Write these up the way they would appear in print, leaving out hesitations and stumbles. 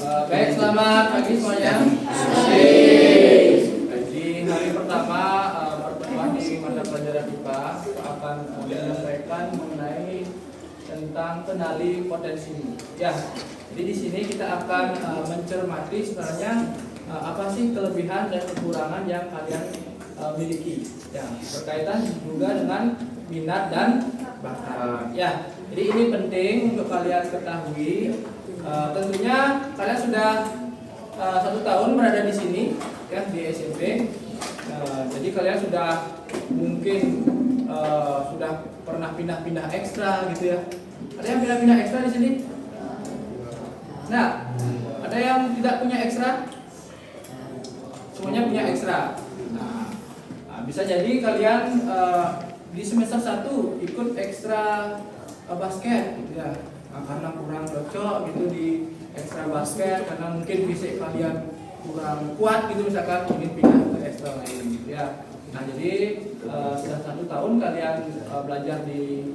Baik, selamat pagi semuanya. Di hari pertama pertemuan di mata pelajaran IPA akan menyampaikan mengenai tentang kenali potensi. Ya, jadi di sini kita akan mencermati sebenarnya apa sih kelebihan dan kekurangan yang kalian miliki. Ya, berkaitan juga dengan minat dan bakat. Ya, jadi ini penting untuk kalian ketahui. Tentunya kalian sudah 1 tahun berada di sini, ya, di SMP. Jadi kalian sudah mungkin sudah pernah pindah-pindah ekstra gitu ya. Ada yang pindah-pindah ekstra di sini? Nah, ada yang tidak punya ekstra? Semuanya punya ekstra. Nah, bisa jadi kalian di semester 1 ikut ekstra basket gitu ya. Karena kurang cocok gitu di ekstra basket, karena mungkin fisik kalian kurang kuat gitu, misalkan ingin pindah ke ekstra lain gitu ya. Nah, jadi sudah 1 tahun kalian belajar di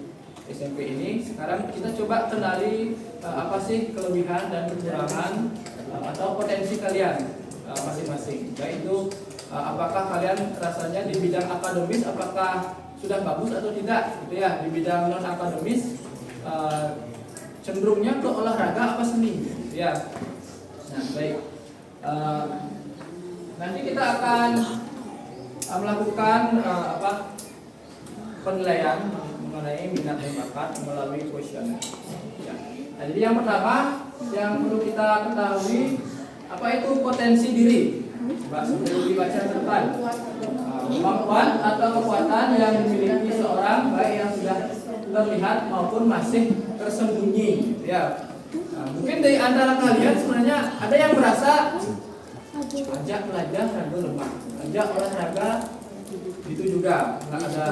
SMP ini. Sekarang kita coba kenali apa sih kelebihan dan kekurangan atau potensi kalian masing-masing. Yaitu apakah kalian rasanya di bidang akademis apakah sudah bagus atau tidak gitu ya. Di bidang non akademis cenderungnya ke olahraga apa seni gitu ya. Nah, baik. Nanti kita akan melakukan penilaian mengenai minat dan bakat melalui kuesioner. Ya. Nah, jadi yang pertama yang perlu kita ketahui, apa itu potensi diri. Sebelum dibaca ke depan, kemampuan atau kekuatan yang dimiliki seorang baik yang sudah terlihat maupun masih tersembunyi ya. Nah, mungkin dari antara kalian sebenarnya ada yang merasa ajak belajar raga lemah, ajak olahraga itu juga nggak ada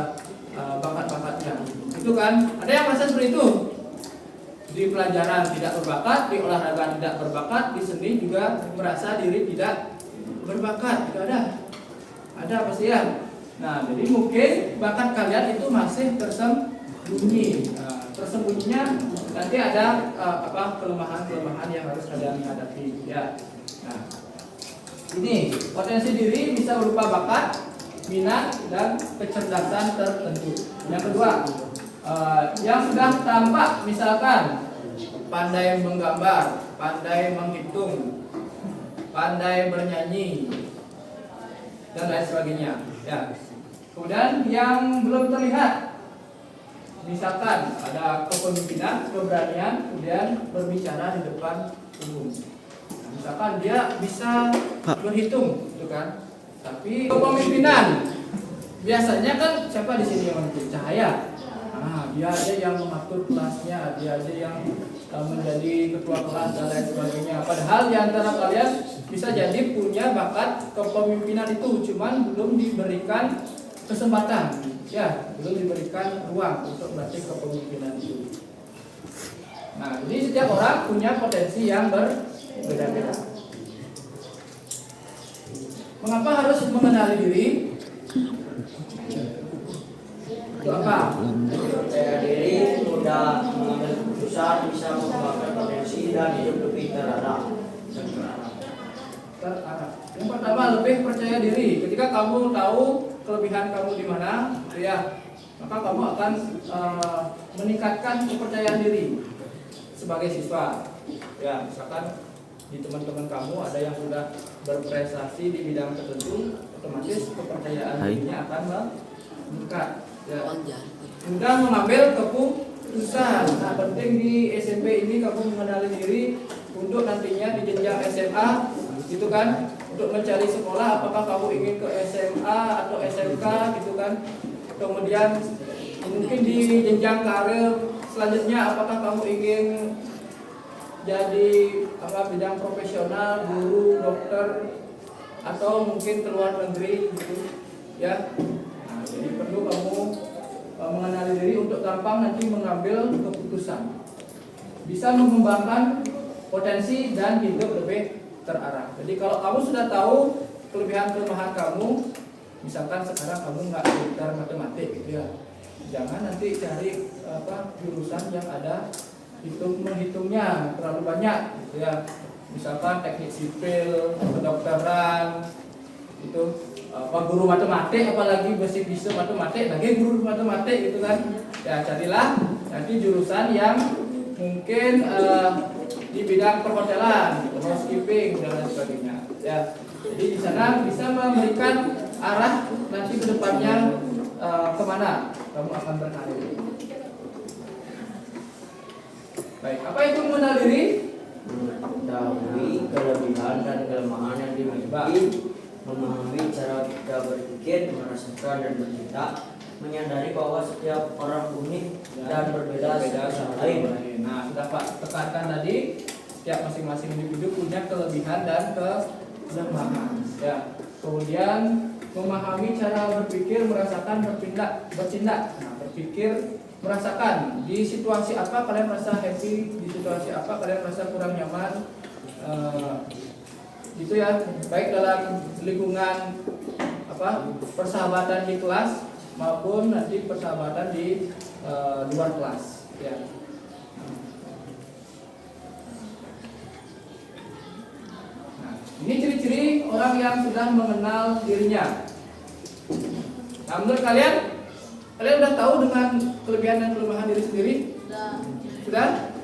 bakat-bakatnya, itu kan ada yang merasa seperti itu. Di pelajaran tidak berbakat, di olahraga tidak berbakat, di seni juga merasa diri tidak berbakat. Tidak ada pasti ya. Nah, jadi mungkin bakat kalian itu masih tersembunyi. Tersembunyinya nanti ada kelemahan-kelemahan yang harus kalian hadapi ya. Nah, ini potensi diri bisa berupa bakat, minat, dan kecerdasan tertentu. Yang kedua, yang sudah tampak misalkan pandai menggambar, pandai menghitung, pandai bernyanyi, dan lain sebagainya ya. Kemudian yang belum terlihat, misalkan ada kepemimpinan, keberanian, kemudian berbicara di depan umum. Nah, misalkan dia bisa berhitung, gitu kan. Tapi kepemimpinan biasanya kan siapa di sini yang memimpin? Cahaya. Nah, dia aja yang mengatur kelasnya, dia aja yang menjadi ketua kelas dan lain sebagainya. Padahal di antara kalian bisa jadi punya bakat kepemimpinan itu, cuman belum diberikan kesempatan. Ya, belum diberikan ruang untuk berlatih kepemimpinan itu. Nah, jadi setiap orang punya potensi yang berbeda-beda. Mengapa harus mengenali diri? Itu apa? Percaya diri, mudah mengambil keputusan, bisa mengembangkan potensi dan hidup lebih terarah. Yang pertama, lebih percaya diri. Ketika kamu tahu kelebihan kamu di mana, ya, maka kamu akan meningkatkan kepercayaan diri sebagai siswa. Ya, misalkan di teman-teman kamu ada yang sudah berprestasi di bidang tertentu, otomatis kepercayaan dirinya akan meningkat. Ya. Mudah mengambil keputusan. Nah, penting di SMP ini kamu mengenali diri untuk nantinya di jenjang SMA, gitu kan, untuk mencari sekolah, apakah kamu ingin ke SMA atau SMK, gitu kan. Kemudian mungkin di jenjang karir selanjutnya, apakah kamu ingin jadi bidang profesional, guru, dokter, atau mungkin ke luar negeri gitu ya. Nah, jadi perlu kamu mengenali diri untuk gampang nanti mengambil keputusan, bisa mengembangkan potensi dan hidup lebih terarah. Jadi kalau kamu sudah tahu kelebihan kelemahan kamu, misalkan sekarang kamu nggak pintar matematik gitu ya, jangan nanti cari jurusan yang ada menghitungnya terlalu banyak gitu ya. misalkan teknik sipil, kedokteran, itu guru matematik, apalagi basic matematik, lagi guru matematik gitu kan. Ya carilah nanti jurusan yang mungkin di bidang perhotelan, gitu, housekeeping dan lain sebagainya. Ya, jadi di sana bisa memberikan arah nanti ke depannya kemana kamu akan berkarir. Baik, apa itu mengenal diri? Mengetahui kelebihan dan kelemahan yang dimiliki, memahami cara kita berpikir, merasakan dan bercinta, menyadari bahwa setiap orang unik dan berbeda satu sama lain. Nah, sudah Pak tekankan tadi, setiap masing-masing individu punya kelebihan dan kelemahan. Ya. Kemudian memahami cara berpikir, merasakan, bertindak. Nah, berpikir, merasakan di situasi apa kalian merasa happy, di situasi apa kalian merasa kurang nyaman. Itu ya, baik dalam lingkungan persahabatan di kelas maupun nanti persahabatan di luar kelas ya. Nah, ini ciri-ciri orang yang sudah mengenal dirinya. Nah, menurut kalian udah tahu dengan kelebihan dan kelemahan diri sendiri? Sudah?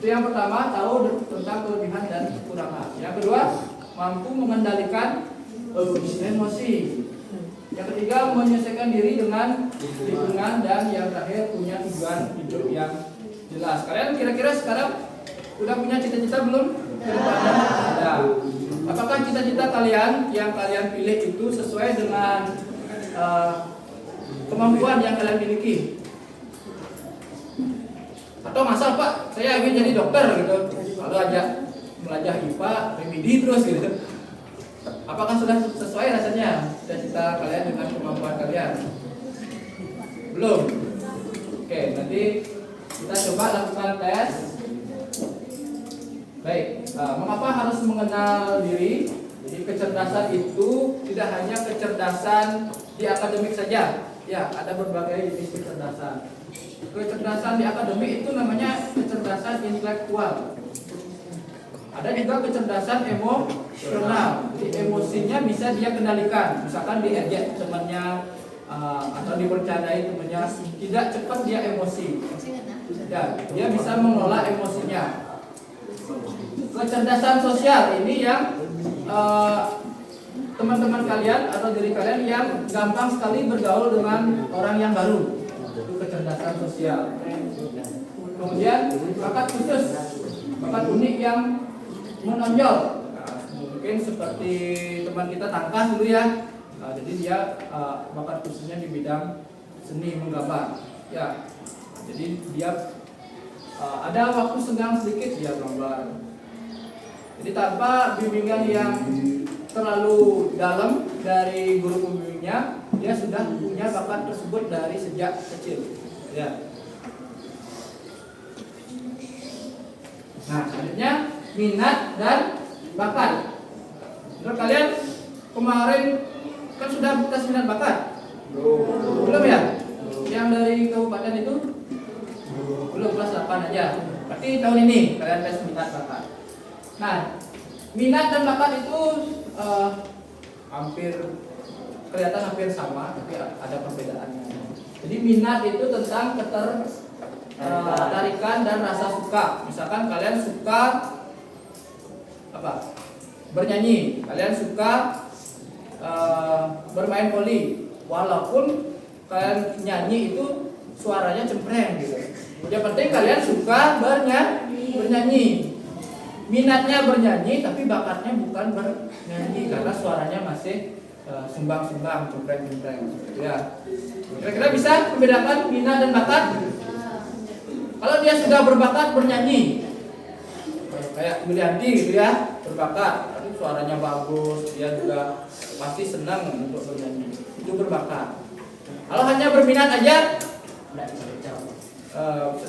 Itu yang pertama, tahu tentang kelebihan dan kekurangan. Yang kedua, mampu mengendalikan emosi. Yang ketiga, menyesuaikan diri dengan lingkungan, dan yang terakhir punya tujuan hidup yang jelas. Kalian kira-kira sekarang udah punya cita-cita belum? Nah, apakah cita-cita kalian yang kalian pilih itu sesuai dengan kemampuan yang kalian miliki? Atau masa Pak, saya ingin jadi dokter gitu, lalu aja belajar IPA, remedi terus gitu. Apakah sudah sesuai rasanya cita-cita kalian dengan kemampuan kalian? Belum? Oke, nanti kita coba lakukan tes. Baik, mengapa harus mengenal diri? Jadi kecerdasan itu tidak hanya kecerdasan di akademik saja. Ya, ada berbagai jenis kecerdasan. Kecerdasan di akademik itu namanya kecerdasan intelektual. Ada juga kecerdasan emosional. Jadi emosinya bisa dia kendalikan. Misalkan diejek temannya atau dibercandai temannya, tidak cepat dia emosi. Ya, dia bisa mengelola emosinya. Kecerdasan sosial ini yang teman-teman kalian atau diri kalian yang gampang sekali bergaul dengan orang yang baru. Itu kecerdasan sosial. Kemudian bakat khusus, bakat unik yang menonjol. Nah, mungkin seperti teman kita Tangkas dulu ya. Nah, jadi dia bakat khususnya di bidang seni menggambar. Ya, jadi dia ada waktu senggang sedikit dia gambar. Jadi tanpa bimbingan yang terlalu dalam dari guru pembimbingnya, dia sudah punya bakat tersebut dari sejak kecil. Ya. Nah, selanjutnya minat dan bakat. Menurut kalian kemarin kan sudah tes minat bakat? Belum ya? Yang dari kabupaten itu? Belum, kelas 8 aja. Berarti tahun ini kalian tes minat bakat. Nah, minat dan bakat itu kelihatan hampir sama, tapi ada perbedaannya. Jadi minat itu tentang ketertarikan dan rasa suka. Misalkan kalian suka bernyanyi, kalian suka bermain voli, walaupun kalian nyanyi itu suaranya cempreng gitu. Yang penting kalian suka bernyanyi. Minatnya bernyanyi, tapi bakatnya bukan bernyanyi karena suaranya masih sumbang-sumbang, cempreng-cempreng. Ya. Kira-kira bisa membedakan minat dan bakat? Kalau dia sudah berbakat bernyanyi, kayak Yulianti gitu ya, berbakat, tapi suaranya bagus, dia juga pasti senang untuk bernyanyi. Itu berbakat. Kalau hanya berminat aja,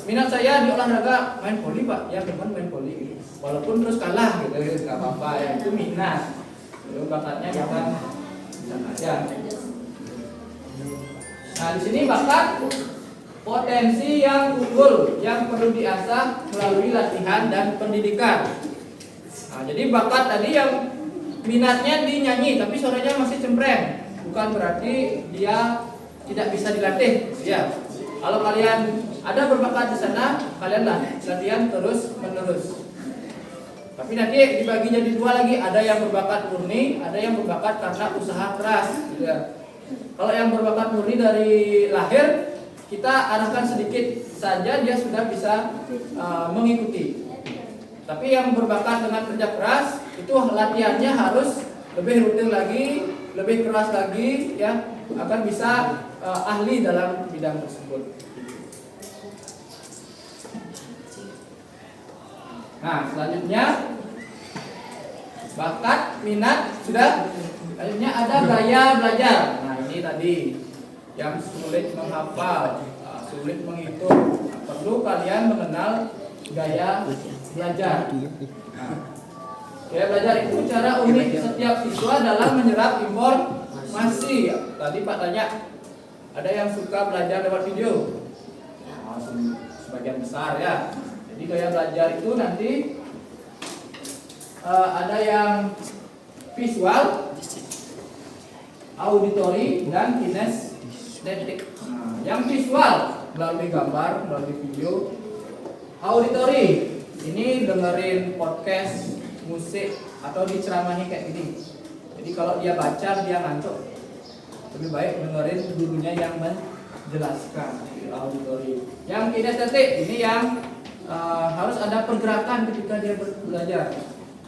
minat saya di olahraga main voli Pak, ya teman main voli, walaupun terus kalah gitu, nggak apa-apa ya, itu minat. Itu bakatnya bukan sana aja. Nah di sini bakat potensi yang unggul yang perlu diasah melalui latihan dan pendidikan. Nah, jadi bakat tadi yang minatnya di nyanyi tapi suaranya masih cempreng, bukan berarti dia tidak bisa dilatih. Ya, kalau kalian ada berbakat di sana, kalian latihan terus menerus. Tapi nanti dibagi jadi dua lagi, ada yang berbakat murni, ada yang berbakat karena usaha keras. Ya. Kalau yang berbakat murni dari lahir, kita arahkan sedikit saja dia sudah bisa mengikuti. Tapi yang berbakat dengan kerja keras, itu latihannya harus lebih rutin lagi, lebih keras lagi, ya, agar bisa ahli dalam bidang tersebut. Nah, selanjutnya bakat, minat sudah. Selanjutnya ada gaya belajar. Nah, ini tadi yang sulit menghafal, sulit menghitung. Nah, perlu kalian mengenal gaya belajar. Nah, gaya belajar itu cara unik setiap siswa dalam menyerap informasi. Tadi Pak tanya, ada yang suka belajar lewat video? Nah, sebagian besar ya. Jadi gaya belajar itu nanti ada yang visual, auditory, dan kinestetik. Nah, yang visual melalui gambar, melalui video. Auditory ini dengerin podcast, musik, atau diceramahi kayak gini. Jadi kalau dia baca dia ngantuk, lebih baik dengerin gurunya yang menjelaskan. Auditory. Yang kinestetik ini yang harus ada pergerakan ketika dia belajar.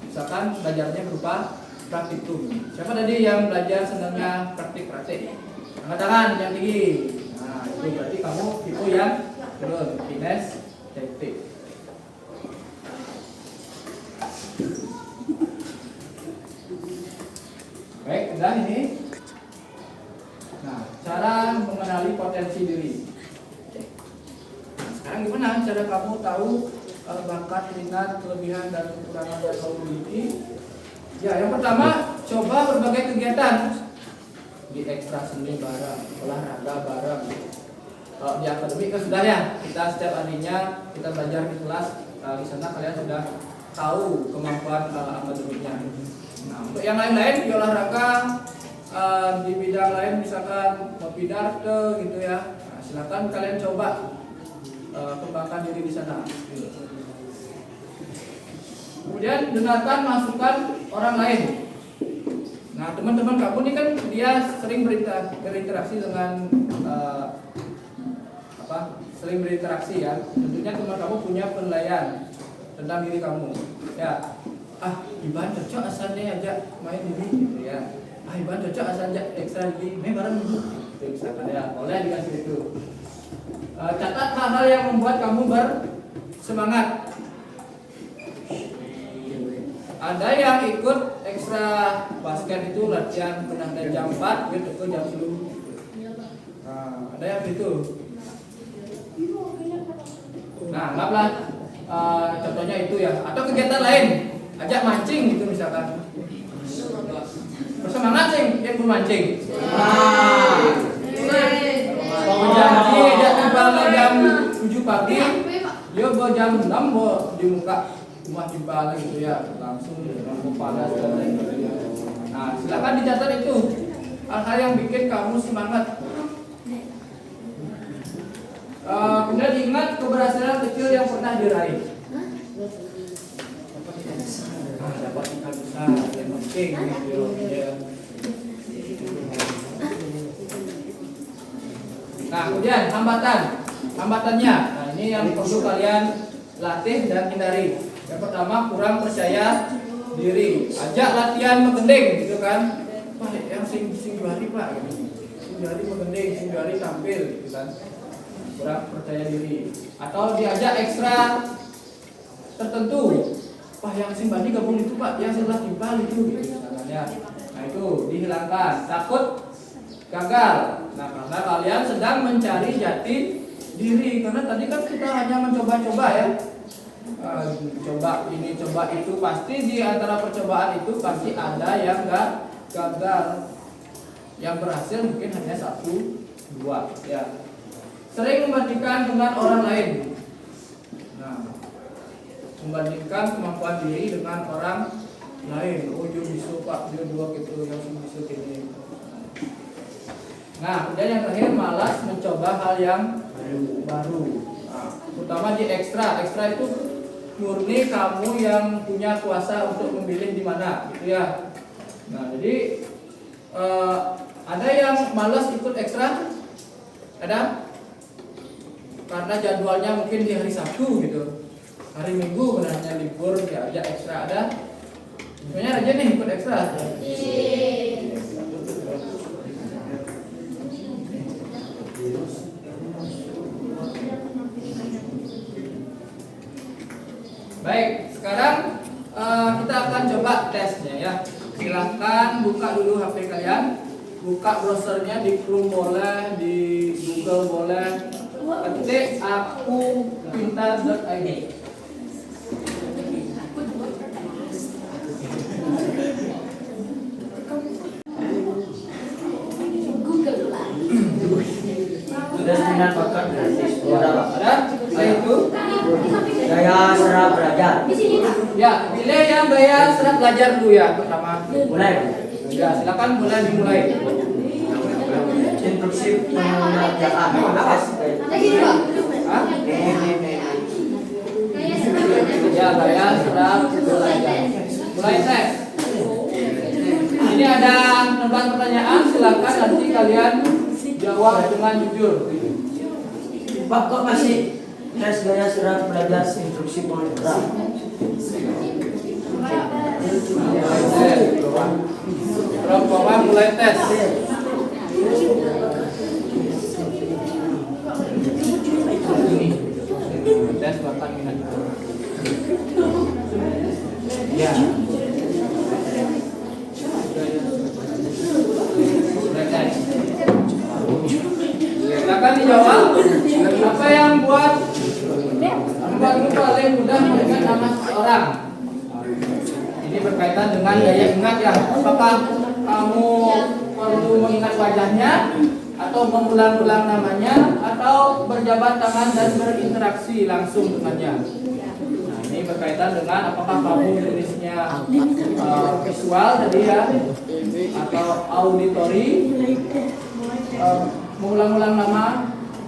Misalkan belajarnya berupa praktikum. Siapa tadi yang belajar senangnya praktik-praktik? Angkat tangan yang tinggi. Nah, itu berarti kamu itu yang turun, kinestetik. Baik, udah ini. Nah, cara mengenali potensi diri. Sekarang gimana cara kamu tahu bakat, minat, kelebihan, dan kekurangan yang kamu miliki? Ya, yang pertama, coba berbagai kegiatan di ekstra seni bareng, olahraga bareng. Kalau di akademik kan sudah ya, kita setiap harinya kita belajar di kelas, di sana kalian sudah tahu kemampuan akademiknya. Nah, untuk yang lain-lain di olahraga, di bidang lain misalkan pidarte gitu ya, nah, silakan kalian coba kembangkan diri di sana. Kemudian dengarkan masukan orang lain. Nah, teman-teman kamu ini kan dia sering berinteraksi dengan sering berinteraksi ya. Tentunya teman kamu punya penilaian tentang diri kamu. Ya, Iban cocok asalnya ajak main ini gitu ya. Iban cocok asal ajak ekstra ini, main bareng dulu. Itu misalkan ya, boleh dikasih itu. Catat hal-hal yang membuat kamu bersemangat. Ada yang ikut ekstra basket itu latihan pernah dari jam 4 gitu ke jam 10. Nah, ada yang itu. Nah, anggaplah contohnya itu ya. Atau kegiatan lain, ajak mancing gitu misalkan. Bersemangat sih yang memancing. Janji ajak timbal jam 7 pagi, dia bawa jam 6 bawa di muka rumah timbal gitu ya, langsung panas dan lain sebagainya. Nah, silakan dicatat itu hal-hal yang bikin kamu semangat. Kemudian diingat keberhasilan kecil yang pernah diraih. Dapat ikan besar yang penting gitu ya. Nah, kemudian hambatannya. Nah, ini yang perlu kalian latih dan hindari. Yang pertama, kurang percaya diri. Ajak latihan menggending gitu kan. Pak, yang sing juari Pak. Sing juari tampil gitu kan. Kurang percaya diri. Atau diajak ekstra tertentu. Wah, yang sing bandi gabung itu Pak, yang setelah timpal itu gitu misalnya. Nah, itu dihilangkan. Takut gagal. Nah, karena kalian sedang mencari jati diri. Karena tadi kan kita hanya mencoba-coba ya. Coba ini, coba itu, pasti di antara percobaan itu pasti ada yang gagal. Yang berhasil mungkin hanya 1, 2 ya. Sering membandingkan dengan orang lain. Nah, membandingkan kemampuan diri dengan orang lain. Oh, dia bisa Pak, dia 2 gitu, yang bisa gini. Nah, dan yang terakhir malas mencoba hal yang baru. Nah, terutama di ekstra. Ekstra itu murni kamu yang punya kuasa untuk memilih di mana, gitu ya. Nah, jadi ada yang malas ikut ekstra? Ada? Karena jadwalnya mungkin di hari Sabtu gitu. Hari Minggu benarnya libur, ya ada ekstra ada. Semuanya rajin nih ikut ekstra. Baik, sekarang kita akan coba tesnya ya. Silahkan buka dulu HP kalian, buka browsernya di Chrome boleh, di Google boleh, ketik akupintar.id. Sudah 9 paket gratis. Ada? Saya itu. Gaya serap belajar. Ya, pilih yang gaya serap belajar dulu ya pertama. Mulai. Ya, silakan mulai dimulai. Instruksi pengerjaan. Hah? Ya, gaya serap belajar. Mulai tes. Ini ada 6 pertanyaan, silakan nanti kalian jawab dengan jujur. Pak, kok masih tes gaya serap belajar instruksi pengerjaan? Kalau bawah mulai tes. Tes 8 menit. Ya. Mulai tes. Silakan dijawab. Apa yang membuatmu paling mudah mengingat nama seseorang? Ini berkaitan dengan daya ingat ya. Apakah kamu perlu mengingat wajahnya, atau mengulang-ulang namanya, atau berjabat tangan dan berinteraksi langsung dengannya? Nah, ini berkaitan dengan apakah kamu tulisnya visual tadi ya, atau auditory, mengulang-ulang nama,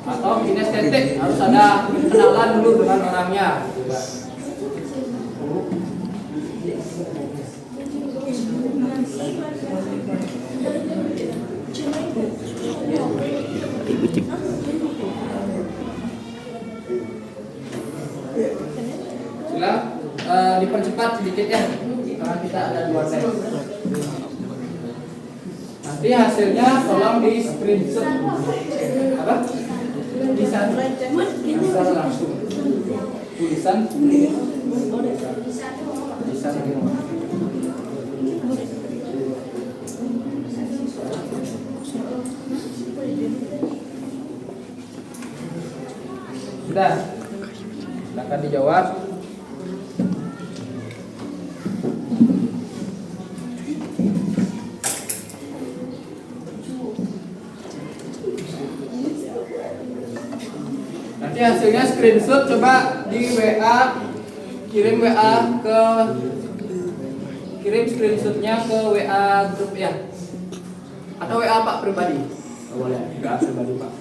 atau kinestetik, harus ada kenalan dulu dengan orangnya. Sila dipercepat sedikit ya, karena kita ada 2 tes. Nanti hasilnya tolong di screenshot. Apa? Bisa langsung. Tulisan. Bisa. Sudah. Silakan dijawab. Nanti hasilnya screenshot, coba di WA, kirim screenshotnya ke WA grup ya, atau WA Pak pribadi. Boleh, WA pribadi Pak.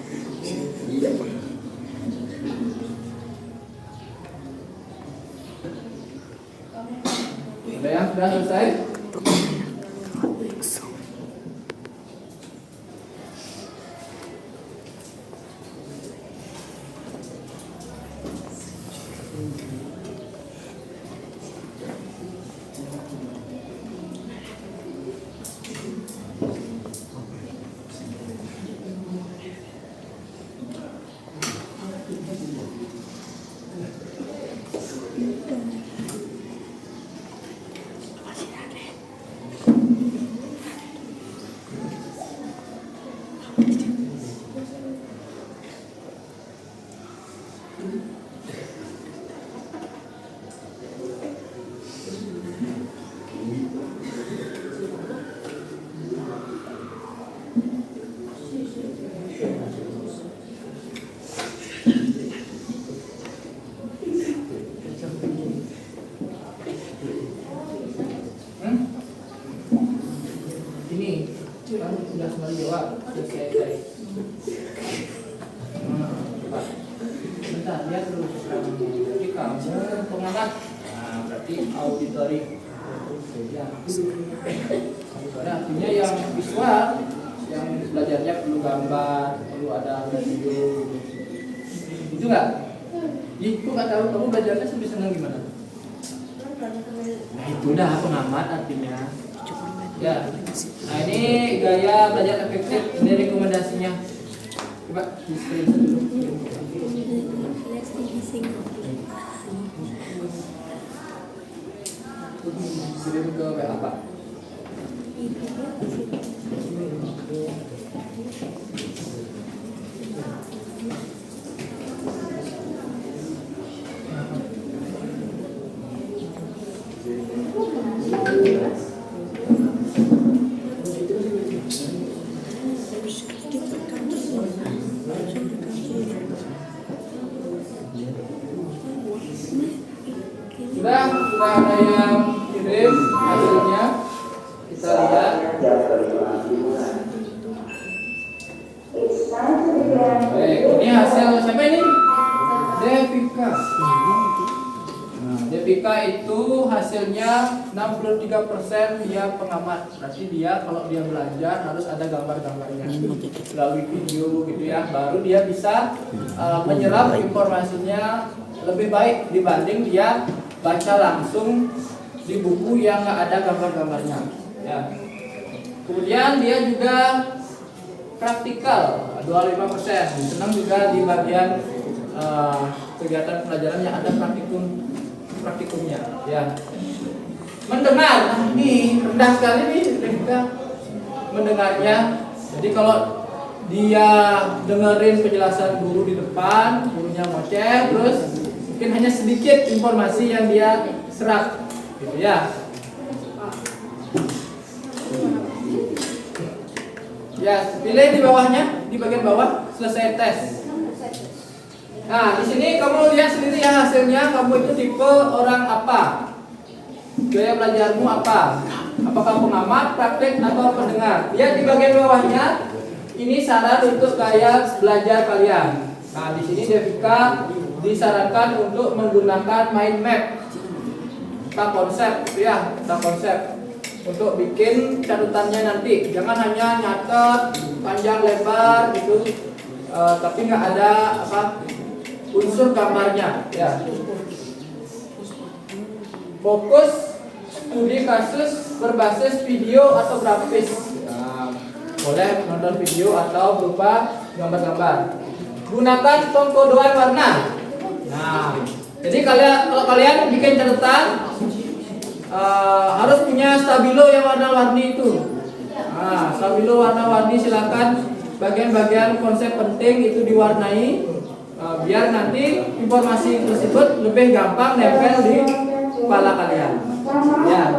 Sudah ya, sudah selesai. menjawab selesai. Coba. Bentar, lihat dulu keterangannya. Jadi kamu pengamat. Nah, berarti auditory. Ya. Auditori artinya yang visual, yang belajarnya perlu gambar, perlu ada video. Itu enggak? Itu nggak tahu kamu belajarnya lebih senang gimana? Nah itu udah pengamat artinya. Ya. Nah ini gaya belajar efektif, ini rekomendasinya. Coba di screenshot dulu. Kirim ke WA Pak. Sudah ada yang kirim hasilnya, kita lihat. Baik, ini hasil siapa ini? Devika. Nah, Devika itu hasilnya 63% dia pengamat. Berarti dia kalau dia belajar harus ada gambar-gambarnya melalui video gitu ya. Baru dia bisa menyerap informasinya lebih baik dibanding dia baca langsung di buku yang nggak ada gambar-gambarnya. Ya. Kemudian dia juga praktikal 25%. Senang juga di bagian kegiatan pelajaran yang ada praktikumnya. Ya. Mendengar, nah ini rendah sekali nih, mendengarnya. Jadi kalau dia dengerin penjelasan guru di depan, gurunya ngoceh, terus mungkin hanya sedikit informasi yang dia serap, gitu ya. Ya, pilih di bawahnya, di bagian bawah, selesai tes. Nah, di sini kamu lihat sendiri ya hasilnya, kamu itu tipe orang apa? Gaya belajarmu apa? Apakah pengamat, praktik, atau pendengar? Lihat di bagian bawahnya, ini saran untuk gaya belajar kalian. Nah, di sini Devika disarankan untuk menggunakan mind map, tak konsep, ya, tak konsep untuk bikin catatannya nanti. Jangan hanya nyatet panjang lebar gitu, tapi nggak ada unsur gambarnya. Ya. Fokus studi kasus berbasis video atau grafis. Nah, boleh nonton video atau berupa gambar-gambar. Gunakan pengkodean warna. Nah, jadi kalau kalian bikin catatan harus punya stabilo yang warna-warni itu. Nah, stabilo warna-warni silakan bagian-bagian konsep penting itu diwarnai biar nanti informasi tersebut lebih gampang nempel di kepala kalian. Ya.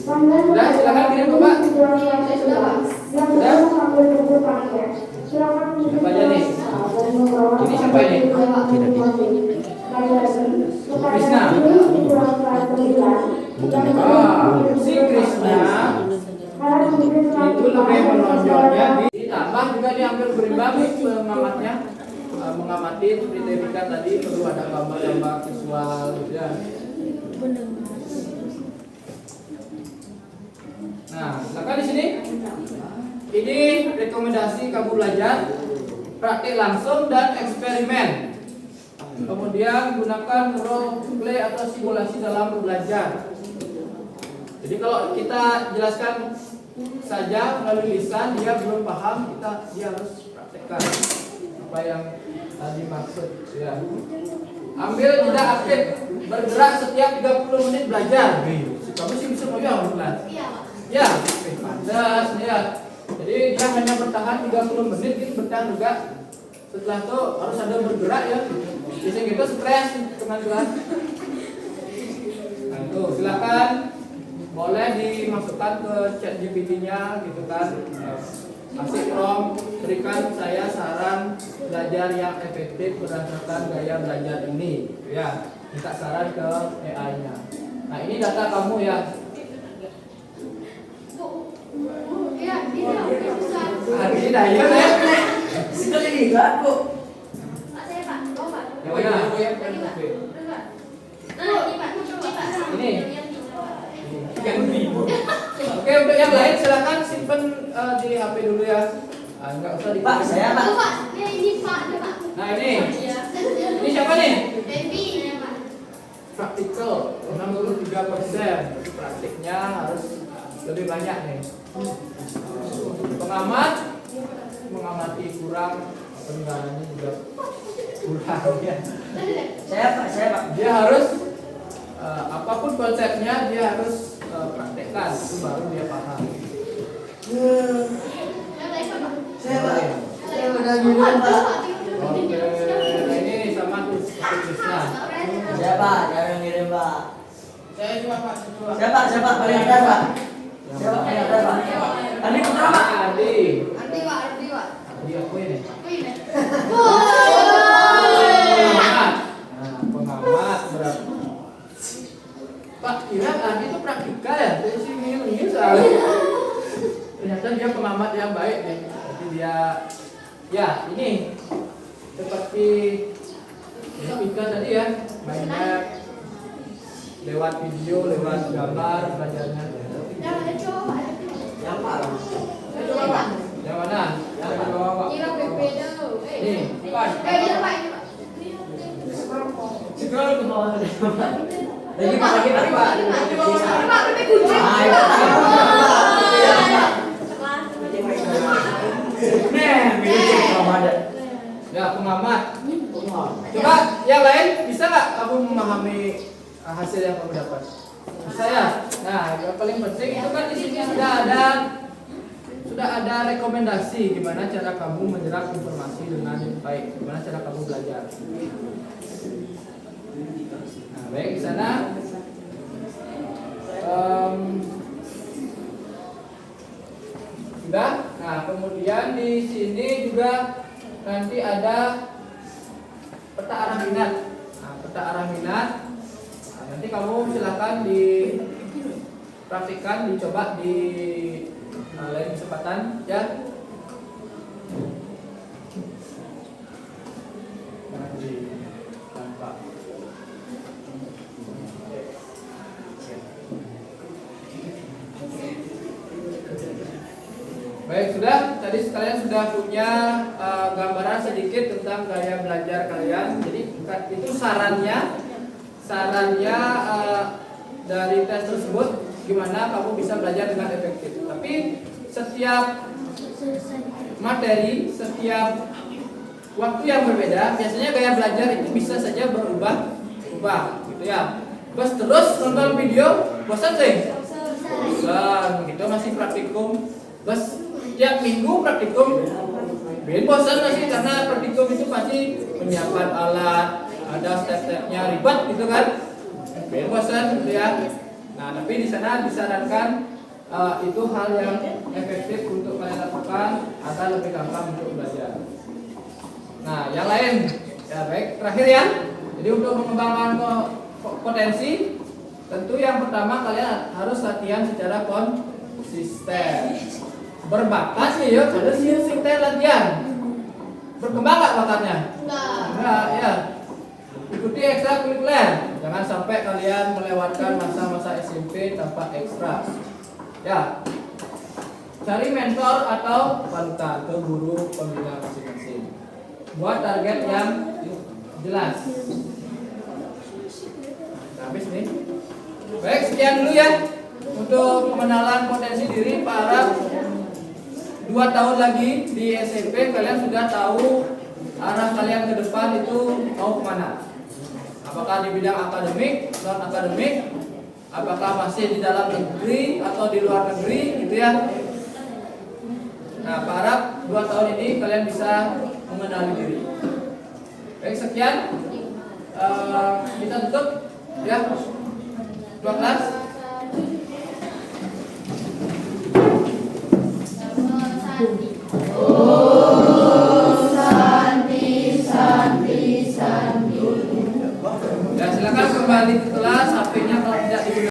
Sudah, silakan kirim ke Pak. Sudah. Siapa aja nih? Ini siapa ini? Krishna. Si Krishna itu lebih menonjolnya ditambah juga diambil berimbang pengamatnya, mengamati seperti Devika tadi perlu ada gambar-gambar visual gitu ya. Nah, silakan di sini. Ini rekomendasi kamu belajar, praktik langsung dan eksperimen. Kemudian gunakan role play atau simulasi dalam belajar. Jadi kalau kita jelaskan saja melalui lisan, dia belum paham, dia harus praktekkan apa yang dimaksud. Ya. Ambil jeda aktif, bergerak setiap 30 menit belajar. Kamu sih bisa ngoyong kelas? Ya, pantas ya. Jadi dia hanya bertahan 30 menit, ini bertahan juga. Setelah itu harus ada bergerak ya. Biasanya gitu stres dengan kelas. Nah itu silakan boleh dimasukkan ke chat GPT-nya gitu kan. Kasih prompt, berikan saya saran belajar yang efektif berdasarkan gaya belajar ini, gitu ya. Minta saran ke AI-nya. Nah ini data kamu ya. Ini dah ya. Sekali kan kok. Yang mana? Ini. Oke, untuk yang lain silakan simpen di HP dulu ya. Enggak usah di. Pak, saya Pak. Nah, ini. Ini siapa nih? Praktikal 63%. Praktiknya harus lebih banyak nih. Pengamat mengamati kurang, pendengarannya juga kurang ya. Saya Pak. Dia harus apapun konsepnya dia harus praktekkan, itu baru dia paham. Saya Pak. Saya udah ngirim Pak. Oke, nah ini sama tulisnya. Saya Pak, saya ngirim Pak. Saya juga Pak, Saya Pak paling ada Pak. Saya Pak paling ada Pak. Tadi putra Pak. Adi aku ini. Pengamat berapa? Pak kira Adi itu praktikal ya? Dari sini ini soalnya. Ternyata dia pengamat yang baik nih. Jadi dia, ya ini seperti Pika tadi ya, main map lewat video, lewat gambar belajarnya. Yang Pak. Coba Pak, yang mana? Yang di bawah Pak. Nih, Pak. Scroll ke bawah. Lagi Pak. Ya pengamat. Coba yang lain bisa nggak kamu memahami hasil yang kamu dapat? Bisa ya. Nah yang paling penting itu kan di sini sudah ada rekomendasi gimana cara kamu menyerap informasi dengan baik, gimana cara kamu belajar. Nah baik di sana. Sudah. Nah kemudian di sini juga nanti ada peta arah minat. Nah, peta arah minat. Nah, nanti kamu silakan dipraktikkan, dicoba di lain kesempatan ya. Nanti tanpa. Baik, sudah. Tadi kalian sudah punya gambaran sedikit tentang gaya belajar kalian. Jadi itu sarannya dari tes tersebut gimana kamu bisa belajar dengan efektif. Tapi setiap materi, setiap waktu yang berbeda, biasanya gaya belajar itu bisa saja berubah, gitu ya. Terus nonton video, bosan sih? Bosan, gitu masih praktikum. Tiap minggu praktikum, bosan masih karena praktikum itu pasti menyiapkan alat, ada step-stepnya ribet gitu kan, bosan gitu ya. Nah tapi di sana disarankan itu hal yang efektif untuk kalian lakukan agar lebih gampang untuk belajar. Nah yang lain, ya baik terakhir ya. Jadi untuk mengembangkan potensi, tentu yang pertama kalian harus latihan secara konsisten. Berbakat sih ya, harus sing latihan. Berkembang gak bakatnya? Enggak, ya. Ikuti ekstrakurikuler. Jangan sampai kalian melewatkan masa-masa SMP tanpa ekstra. Ya. Cari mentor atau panutan ke guru pembina masing-masing. Buat target yang jelas. Habis nih. Baik, sekian dulu ya untuk pengenalan potensi diri. Pak Arab 2 tahun lagi di SMP kalian sudah tahu arah kalian ke depan itu mau kemana. Apakah di bidang akademik, non akademik, apakah masih di dalam negeri atau di luar negeri gitu ya. Nah Pak Arab 2 tahun ini kalian bisa mengenali diri. Baik sekian, kita tutup ya 12. Ya silakan kembali ke kelas, HP-nya kalau